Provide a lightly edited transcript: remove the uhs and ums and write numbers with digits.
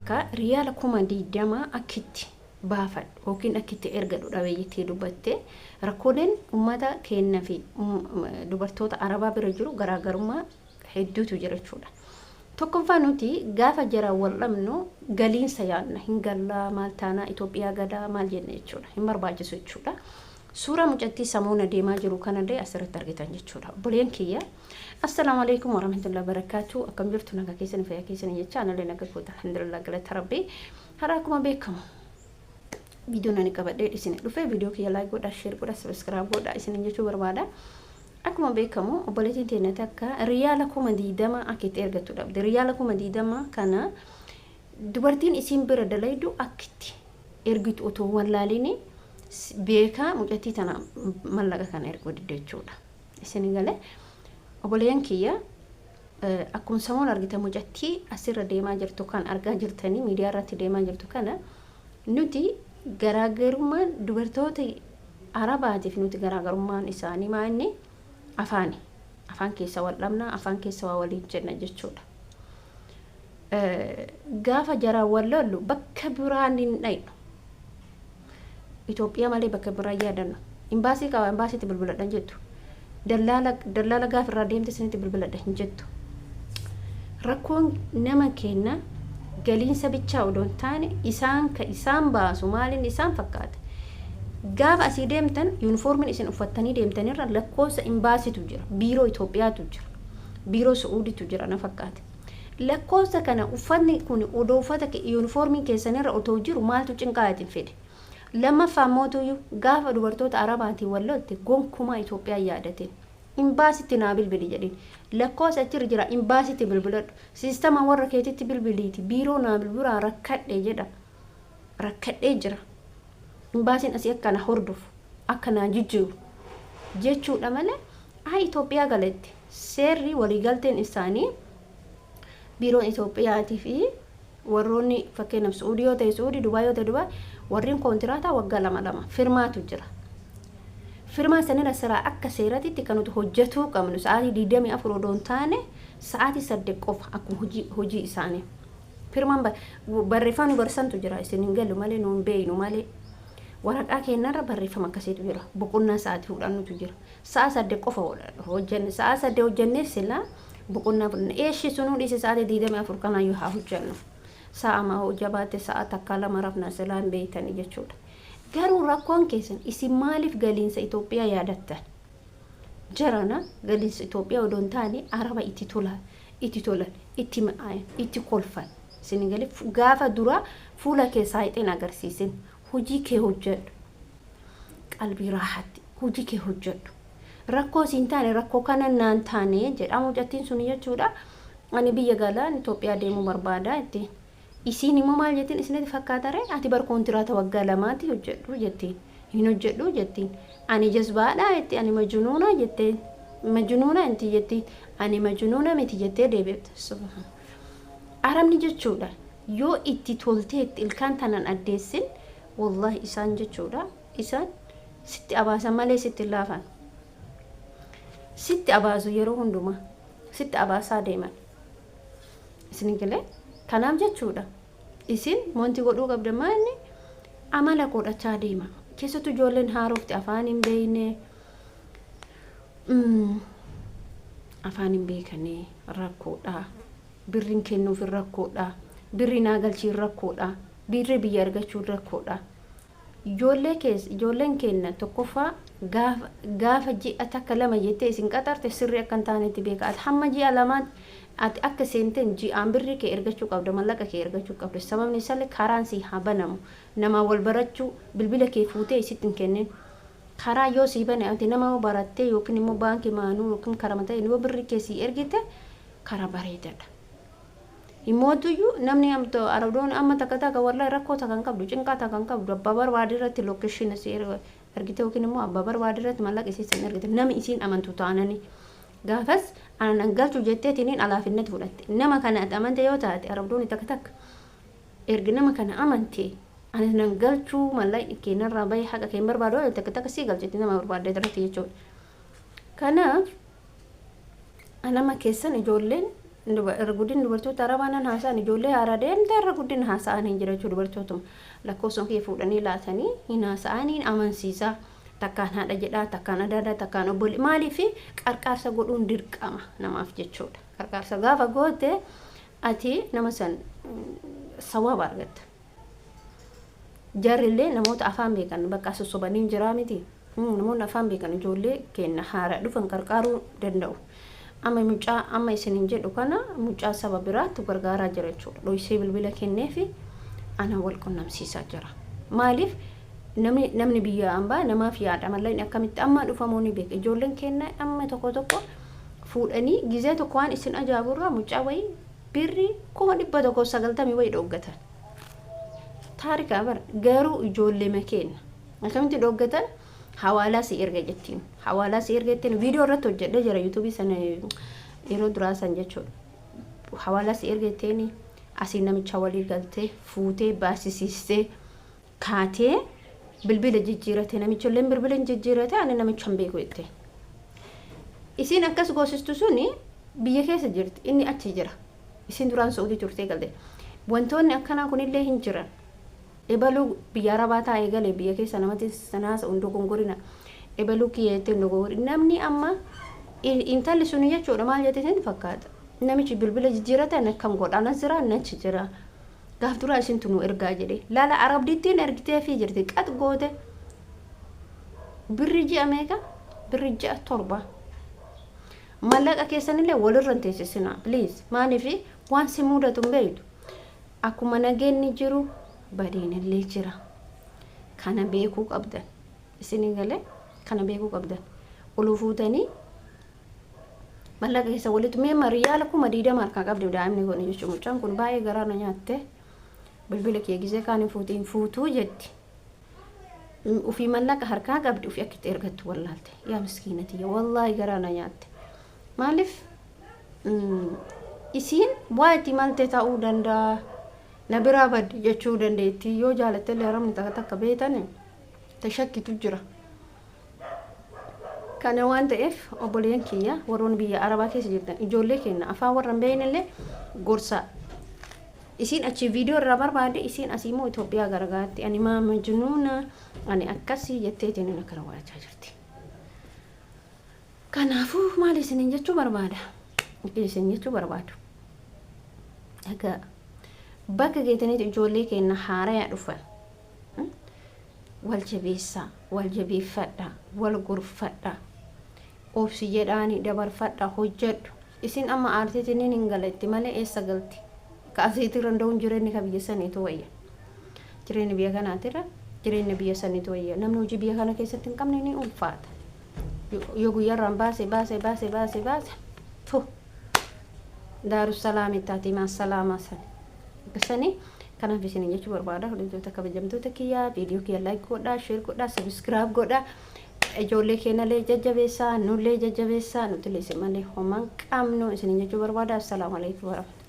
ka riyaala kuma diidama akitti baafad yookiin akitti ergadhu dhabeeyyitee dubbatte rakkooleen ummata keenna fi dubartoota arabaa bira jiru garaagarummaa hedduutu jira jechuudha. Tokkoffaa nuti gaafa jara wal dhabnu galiinsa yaadna hin gallaa maal taanaa Itoophiyaa gadaa maal jenne jechuudha hin barbaachisu jechuudha. Suura mucattii samuuna deemaa jiru kanallee asirratti argitan jechuudha. Buleen kiyya assalamu alaykum warahmatullahi wabarakatuh. Akkam jirtu nagaa keessan fayyaa keessan jecha analee nagaa goota alhamdulillah galata rabbi. Hara akkuma beekamu video nani qabadhee isin dhufe video kiyya like godha share godha subscribe godha isin jechuu barbaada. Akkuma beekamu obboleettiin teenya takka riyaala kuma diidama akitti ergattu dhabde. Riyaala kuma diidama kana dubartiin isin bira dalaydu akitti ergitu otoo wallaalini beeka mucattii tana mallaqa kana erguu didde jechuudha. Isin galee obboleen kiyya akkuma samuun argita mucattii asirra deemaa jirtu kan argaa jirtanii miidiyaa irratti deemaa jirtu kana nuti garaagarummaan dubartoota arabaatiif nuti garaagarummaan isaanii maanni afaan keessa wal dhabna afaan keessa waa waliin jenna jechuudha. Gaafa jaraa wal lollu bakka biraan hin dhaynu. Itoophiyaa malee bakka biraa yaadannu. Imbaasii qaba imbaasiitti bilbiladhan jettu. Dallaala gaafa irraa deemte sinitti bilbiladhan hin jettu. Rakkoon nama kenna galiinsa bichaa odoon taane isaan baasu maaliin isaan fakkaata. Gaafa asii deemtan yuunifoormiin isin uffattanii deemtanirra lakkoofsa imbaasiitu jira. Biiroo Itoophiyaatu jira. Biiroo Suudiitu jira na fakkaata. Lakkoofsa kana uffanni kun odoo uffata yuunifoormiin keessanirra otoo jiru maaltu cinqaatiin fedhe. Lammaffaa mootuyyuu gaafa dubartoota arabaatiin wallotte gonkumaa Itoophiyaa yaadateen imbaasiitti naa bilbili jedhin lakkoofsa achirra jira imbaasiitti bilbiladhu siistama warra keetitti bilbiliiti biiroo naa bilbilaa rakkadhee jedha rakkadhee jira imbaasiin asii akkana hordofu akkanaa jijjiiru jechuudha malee Itoophiyaa galetti seerri waliigalteen isaanii biiroon Itoophiyaatii fi warroonni fakkeenyaaf Suudii yoo ta'e Suudii Dubaay yoo ta'e Dubaay warreen kontiraata waggaa lama firmaatu jira. Firmaa sanirra siraa akka seeratitti kan nuti hojjetuu qabnu sa'aatii 24 odoon taane sa'aatii 8 qofa akkuma hojii isaanii. Firmaan barreeffamni barsantu jira isin hin galu malee nuun beeynu malee waraqaa kennarra barreeffama akkasiitu jira. Boqonnaa sa'aatii fudhannutu jira. Sa'a 8 qofa hojjenne sa'a 8 hojjennee sila boqonnaa fudhanne eeshi sunuu dhiise sa'aatii 24 kanaayyuu haa hojjennu. Sa'a ma hojjabaate sa'a takka lama rafna silaan beeytanii jechuudha. Garuu rakkoon keessan isin maaliif galiinsa Itoophiyaa yaadattan? Jarana galiinsa Itoophiyaa odoon taane araba itti tolan, itti mi'aayan, itti kolfan. Isin galee gaafa dura fuula keessaa hixeen agarsiisin hojii kee hojjedhu. Qalbii raaxatti hojii kee hojjedhu. Rakkoo isin taane rakkoo kana naan taane jedhamu mucattiin sun jechuudha. Ani biyya galaan Itoophiyaa deemuu barbaada itti. Isin immoo maal jettiin isinitti fakkaatare ati bar kontiraata waggaa lamaatti hojjedhu jettiin hin hojjedhu jettiin ani jazbaadha jetti ani majnuuna jetteen majnuuna inti jetti ani majnuuna miti jettee deebifte arabni jechuudha yoo itti tolteetti ilkaan tanan addeessin wallahi isaan jechuudha isaan sitti abaasan malee sitti laafan sitti abaasu yeroo hundumaa sitti abaasaa deeman isin galee kanaaf jechuudha isin monti godhuu qabda maanni amala godhachaa deema keessattuu ijoolleen haarofti afaan hin beekne afaan hin beekne rakkoodha birriin kennuuf rakkoodha birri naagalchiin rakkoodha birri biyya argachuun rakkoodha ijoolleen kenna tokkoffaa gaafa ji'a takka lama jettee isin qaxarte sirri akka hin taanetti beeka ati hamma ji'a lamaan ati akka seenten ji'aan birri kee ergachuu qabda mallaqa kee ergachuu qabda sababni isaallee karaan si haa banamu nama wal barachuu bilbila kee fuutee isitti hin kennin karaa yoo si bane ati nama barattee yookiin immoo baankii maanuu yookiin karaa ta'e yoo birri kee si ergite karaa bareedaadha. Imootuyyuu namni arabdoon amma takka wallahi rakkoo takkan qabdu cinqaa takkan qabdu abbaa barbaade irratti lokeeshina si ergite yookiin immoo abbaa barbaade irratti mallaqa isiisan ergite namni isiin amantu taanani gaafas anan galchu jetteetiniin alaafinnatti fudhatte nama kana amante yoo taate arabdoon takka ergi nama kana amante anan galchu mallaqa keenarraa bahe haqa keen barbaadu takka si galchetti nama barbaade irratti jechuudha. Kanaaf anama keessan ijoolleen irra guddin dubartoota arabaanan haasa'an ijoollee haaraa deemtee irra guddin haasa'an hin jira jechuudha dubartootuma lakkoofsa kee fuudhanii laatanii hin haasa'aniin amansiisaa takkaan haadha jedhaa takkaan adaadhaa takkaan obbolii maaliif qarqaarsa godhuun dirqama namaaf jechuudha qarqaarsa gaafa goote ati nama san sawaaba argatta jarrillee namoota afaan beekan bakka sossobanii jiraa miti namoonni afaan beekan ijoollee kenna haaraa dhufan qarqaaruu danda'u amma mucaa amma isiniin jedhu kana mucaa saba biraatti gargaaraa jira jechuudha dhoysee bilbila kenneefi ana wal qunnamsiisaa jira maaliif namni biyya ambaa namaaf yaada malleen akkamitti amma dhufamoonni beeka ijoolleen kenna amma tokko fuudhanii gizee tokko waan isin ajaaburraa mucaa wayii birri 190 wayii dhoggatan taarika bar garuu ijoollee makeena akkamitti dhoggatan hawaalaa si erga jettiin hawaalaa si erga jettiin viidiyoo irratti hojjedhe jira yuutuubii sana yeroo duraa san jechuudha hawaalaa si erga jettiin asii namicha walii galtee fuutee baasisiistee kaatee bilbila jijjiirate namicha illee bilbila jijjiirate ani namicha hin beeku jette isin akkas goosistu suni biyya keessa jirti inni achi jira isin duraan Saudii turtee galte wantoonni akkanaa kunillee hin jiran ebaluu biyya arabaa taa'ee galee biyya keessa namatti sanaasa hundoo gongorina ebaluu kiyyeettee hundoo gongori namni amma intalli suni jechuudha maal jetteen fakkaata namichi bilbila jijjiirate ani akkam godhaanas jira nachi jira gaaf dura isin tunu ergaa jedhe laala arabdittiin ergitee fi jirti qat goote birri ji'a meeqa birri ji'a 7 mallaqa keessanillee walirra teessisina please maaliif waan si mudatu beeytu akkuma nageenni jiru badeenillee jira kana beekuu qabdan isin galee kana beekuu qabdan ulufuutanii mallaqa keessa walitti mee Riyaala kuma 20 markaa qabdi daa'imni kun jechuun mucaan kun baay'ee garaa na nyaatte bilbila kee gizee kaan fuutiin fuutuu jetti ufii mallaqa harkaa qabdi ufii akkitti ergattu wallaalte yaa miskiinati wallaahi garaa na nyaatte maaliif isiin waa'ee malte ta'uu danda'a na biraa baddi jechuu dandeetti yoo jaalattellee haramni takka beetan tashakkitu jira kana waan ta'eef obboleen kiyya warroon biyya arabaa keessa jirtan ijoollee kenna afaan warran beeynillee gorsa isin achi viidiyoo irraa barbaade isin asiimoo Itoophiyaa garagaatti ani maa majnuuna ani akkasii jetteetiin akkana waachaa jirti kanaafuu maal isin jechuu barbaada isin jechuu barbaadu egaa bakka geetaniitu ijoollee kenna haaraa dhufan wal jabeessaa wal jabeeffadha wal gorfadha obsi jedhaani dabarfadha hojjedhu isin amma aartiitiin hin galatti malee eessa galti kaasiitti randaa'uun jireenyi ka biyya saniitu wayya jireenyi biyya kanaatirra jireenyi biyya saniitu wayya namni hojii biyya kana keessatti hin qabne ni ulfaata yoo guyyaarraan baase tu daarussalaam ittaati maassalaamaa sani Kesani kana visini jechu barbaada hojjettoota kabajamtoota kiyya video kiyya like godha share godha subscribe godha ijoollee keenya lee jajjabeessaa nullee jajjabeessaa nuti leesse malee homaan qabnu isinin jechuu barbaada assalamu alaykum warahmatullahi